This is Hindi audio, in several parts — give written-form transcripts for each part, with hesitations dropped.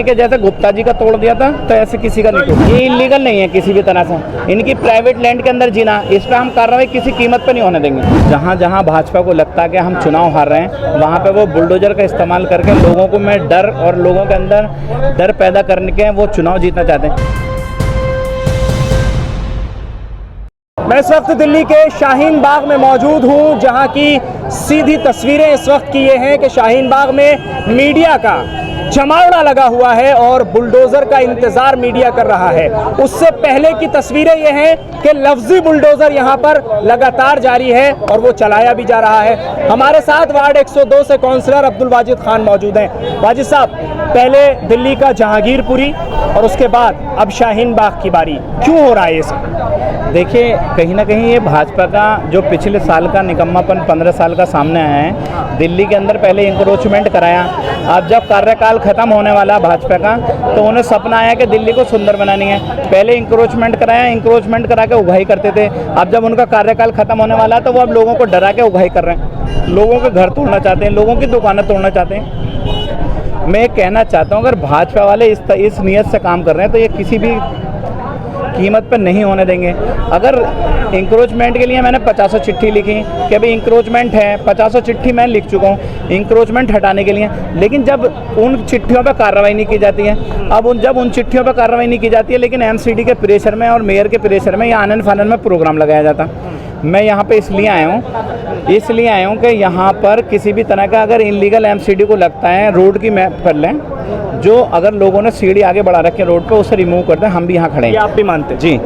कि जैसे गुप्ता जी का तोड़ दिया था तो ऐसे किसी का नहीं तोड़ा। ये इलीगल नहीं है किसी भी तरह से। इनकी प्राइवेट लैंड के अंदर जीना, इस पर हम कार्रवाई किसी कीमत पर नहीं होने देंगे। जहाँ जहाँ भाजपा को लगता है कि हम चुनाव हार रहे हैं, वहाँ पे वो बुलडोजर का इस्तेमाल करके लोगों को में डर और लोगों के अंदर डर पैदा करने के वो चुनाव जीतना चाहते हैं। मैं इस वक्त दिल्ली के शाहीन बाग में मौजूद हूं, जहां की सीधी तस्वीरें इस वक्त की ये हैं कि शाहीन बाग में मीडिया का जमावड़ा लगा हुआ है और बुलडोजर का इंतजार मीडिया कर रहा है। उससे पहले की तस्वीरें ये हैं कि लफ्जी बुलडोजर यहां पर लगातार जारी है और वो चलाया भी जा रहा है। हमारे साथ वार्ड 102 से काउंसलर अब्दुल वाजिद खान मौजूद हैं। वाजिद साहब, पहले दिल्ली का जहांगीरपुरी और उसके बाद अब शाहीन बाग की बारी, क्यों हो रहा है ये सब? देखिए, कहीं ना कहीं ये भाजपा का जो पिछले साल का निकम्मापन 15 साल का सामने आया है। दिल्ली के अंदर पहले इंक्रोचमेंट कराया, अब जब कार्यकाल खत्म होने वाला भाजपा का तो उन्हें सपना आया कि दिल्ली को सुंदर बनानी है। पहले इंक्रोचमेंट कराया, इंक्रोचमेंट करा के उगाही करते थे। अब जब उनका कार्यकाल खत्म होने वाला है तो वो अब लोगों को डरा के उगाही कर रहे हैं। लोगों के घर तोड़ना चाहते हैं, लोगों की दुकानें तोड़ना चाहते हैं। मैं कहना चाहता हूँ, अगर भाजपा वाले इस नीयत से काम कर रहे हैं तो ये किसी भी कीमत पर नहीं होने देंगे। अगर इंक्रोचमेंट के लिए मैंने 50 चिट्ठी लिखी कि अभी इंक्रोचमेंट है, 50 चिट्ठी मैं लिख चुका हूँ इंक्रोचमेंट हटाने के लिए, लेकिन जब उन चिट्ठियों पर कार्रवाई नहीं की जाती है, जब उन चिट्ठियों पर कार्रवाई नहीं की जाती है, लेकिन एमसीडी के प्रेशर में और मेयर के प्रेशर में या आनन फानन में प्रोग्राम लगाया जाता। मैं यहाँ पे इसलिए आया हूँ कि यहाँ पर किसी भी तरह का अगर इलीगल एमसीडी को लगता है, रोड की मैप कर लें, जो अगर लोगों ने सीढ़ी आगे बढ़ा रखी है रोड पे, उसे रिमूव कर दें। हम भी यहाँ खड़े हैं, ये आप भी मानते हैं? जी,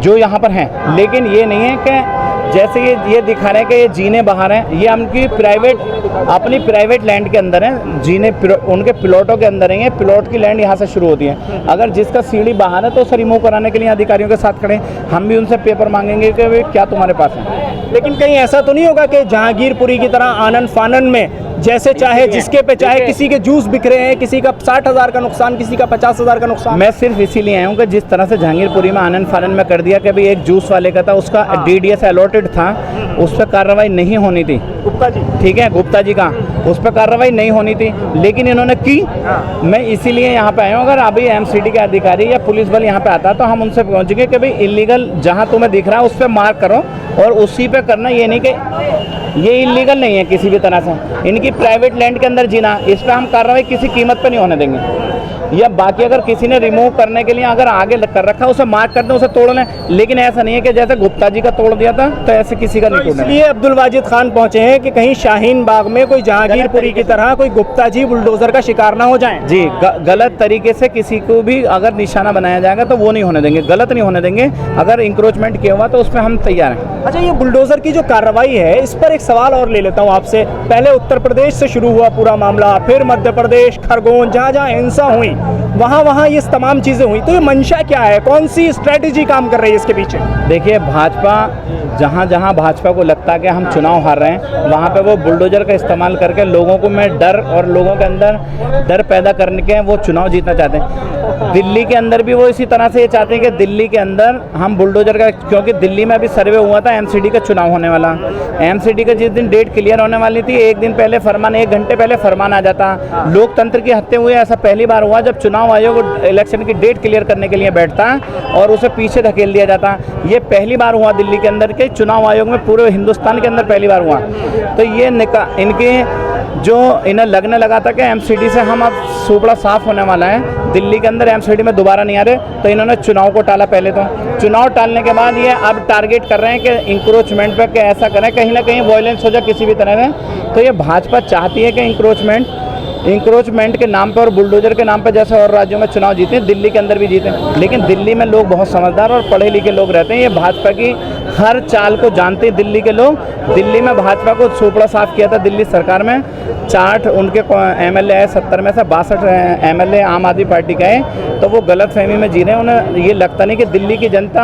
जो यहाँ पर हैं। लेकिन ये नहीं है कि जैसे ये दिखा रहे हैं कि ये जीने बाहर हैं, ये अपनी प्राइवेट लैंड के अंदर हैं, जीने उनके प्लॉटों के अंदर हैं। प्लॉट की लैंड यहाँ से शुरू होती है। अगर जिसका सीढ़ी बाहर है तो उसे रिमूव कराने के लिए अधिकारियों के साथ खड़े। हम भी उनसे पेपर मांगेंगे कि वे क्या तुम्हारे पास है। लेकिन कहीं ऐसा तो नहीं होगा कि जहांगीरपुरी की तरह आनन फानन में जैसे चाहे जिसके पे चाहे, किसी के जूस बिक रहे हैं, किसी का 60,000 का नुकसान, किसी का 50,000 का नुकसान? मैं सिर्फ इसीलिए आया हूँ कि जिस तरह से जहांगीरपुरी में आनन फानन में कर दिया कि अभी एक जूस वाले का था, उसका डीडीएस अलॉटेड था, उस पर कार्रवाई नहीं होनी थी। गुप्ता जी, ठीक है, गुप्ता जी का, उस पर कार्रवाई नहीं होनी थी, लेकिन इन्होंने की। मैं इसीलिए यहाँ पे आया हूँ। अगर अभी एमसीडी के अधिकारी या पुलिस बल यहाँ पे आता तो हम उनसे पहुँचेंगे कि भाई इलीगल जहाँ तुम्हें दिख रहा है उस पर मार्क करो और उसी पे करना। ये नहीं कि ये इलीगल नहीं है किसी भी तरह से। इनकी प्राइवेट लैंड के अंदर जीना, इस पर हम कार्रवाई किसी कीमत पर नहीं होने देंगे। या बाकी अगर किसी ने रिमूव करने के लिए अगर आगे कर रखा उसे मार्क कर दें, उसे तोड़ लें, लेकिन ऐसा नहीं है कि जैसे गुप्ता जी का तोड़ दिया था तो ऐसे किसी का नहीं तोड़ना। इसलिए अब्दुल वाजिद खान पहुंचे हैं कि कहीं शाहीन बाग में कोई जहांगीरपुरी की तरह कोई गुप्ता जी बुलडोजर का शिकार ना हो जाए। जी, गलत तरीके से किसी को भी अगर निशाना बनाया जाएगा तो वो नहीं होने देंगे, गलत नहीं होने देंगे। अगर इंक्रोचमेंट किया हुआ तो उस पर हम तैयार हैं। अच्छा, ये बुलडोजर की जो कार्रवाई है, इस पर एक सवाल और ले लेता हूँ आपसे। पहले उत्तर प्रदेश से शुरू हुआ पूरा मामला, फिर मध्य प्रदेश, खरगोन, जहाँ जहाँ हिंसा हुई वहाँ ये तमाम चीज़ें हुई, तो ये मंशा क्या है? कौन सी स्ट्रेटेजी काम कर रही है इसके पीछे? देखिए, भाजपा जहाँ जहाँ भाजपा को लगता है कि हम चुनाव हार रहे हैं, वहाँ पे वो बुलडोजर का इस्तेमाल करके लोगों को में डर और लोगों के अंदर डर पैदा करने के वो चुनाव जीतना चाहते हैं। दिल्ली के अंदर भी वो इसी तरह से ये चाहते हैं कि दिल्ली के अंदर हम बुलडोजर का, क्योंकि दिल्ली में अभी सर्वे हुआ था एमसीडी का चुनाव होने वाला। एमसीडी का जिस दिन डेट क्लियर होने वाली थी, एक दिन पहले फरमान, 1 घंटे पहले फरमान आ जाता। लोकतंत्र की हत्या हुई, ऐसा पहली बार हुआ जब चुनाव आयोग इलेक्शन की डेट क्लियर करने के लिए बैठता और उसे पीछे धकेल दिया जाता। ये पहली बार हुआ दिल्ली के अंदर के चुनाव आयोग में, पूरे हिंदुस्तान के अंदर पहली बार हुआ। तो ये इनके जो इन्हें लगने लगा था कि एमसीडी से हम अब सूपड़ा साफ होने वाला है, दिल्ली के अंदर एमसीडी में दोबारा नहीं आ रहे, तो इन्होंने चुनाव को टाला। पहले तो चुनाव टालने के बाद ये अब टारगेट कर रहे हैं कि इंक्रोचमेंट पे कि ऐसा करें कहीं ना कहीं वायलेंस हो जाए किसी भी तरह से। तो ये भाजपा चाहती है कि इंक्रोचमेंट के नाम पर और बुलडोजर के नाम पर जैसे और राज्यों में चुनाव जीते, दिल्ली के अंदर भी जीते। लेकिन दिल्ली में लोग बहुत समझदार और पढ़े लिखे लोग रहते हैं, ये भाजपा की हर चाल को जानते हैं दिल्ली के लोग। दिल्ली में भाजपा को सूपड़ा साफ किया था दिल्ली सरकार में, 60 उनके एमएलए है, 70 में से 62 एमएलए आम आदमी पार्टी का है। तो वो गलत फहमी में जी रहे हैं, उन्हें ये लगता नहीं कि दिल्ली की जनता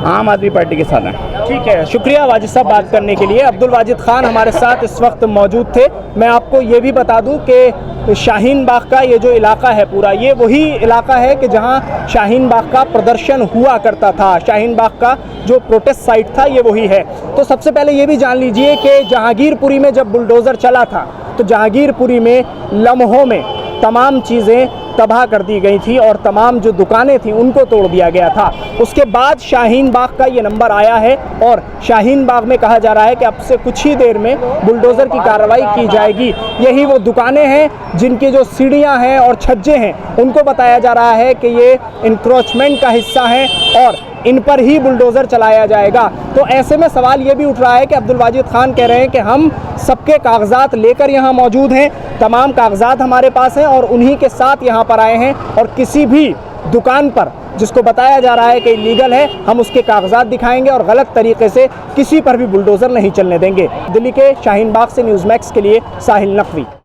आम आदमी पार्टी के साथ है। ठीक है, शुक्रिया वाजिद साहब बात करने के लिए। अब्दुल वाजिद खान हमारे साथ इस वक्त मौजूद थे। मैं आपको ये भी बता दूं कि शाहीन बाग का ये जो इलाका है पूरा, ये वही इलाका है कि जहां शाहीन बाग का प्रदर्शन हुआ करता था। शाहीन बाग का जो प्रोटेस्ट साइट था ये वही है। तो सबसे पहले ये भी जान लीजिए कि जहांगीरपुरी में जब बुलडोज़र चला था तो जहांगीरपुरी में लम्हों में तमाम चीज़ें तबाह कर दी गई थी और तमाम जो दुकानें थी उनको तोड़ दिया गया था। उसके बाद शाहीन बाग का ये नंबर आया है और शाहीन बाग में कहा जा रहा है कि अब से कुछ ही देर में बुलडोज़र की कार्रवाई की जाएगी। यही वो दुकानें हैं जिनकी जो सीढ़ियां हैं और छज्जे हैं उनको बताया जा रहा है कि ये इंक्रोचमेंट का हिस्सा हैं और इन पर ही बुलडोज़र चलाया जाएगा। तो ऐसे में सवाल ये भी उठ रहा है कि अब्दुल वाजिद खान कह रहे हैं कि हम सबके कागजात लेकर यहाँ मौजूद हैं, तमाम कागजात हमारे पास हैं और उन्हीं के साथ यहाँ पर आए हैं और किसी भी दुकान पर जिसको बताया जा रहा है कि इलीगल है हम उसके कागजात दिखाएंगे और गलत तरीके से किसी पर भी बुलडोज़र नहीं चलने देंगे। दिल्ली के शाहीन बाग से न्यूज़ मैक्स के लिए साहिल नकवी।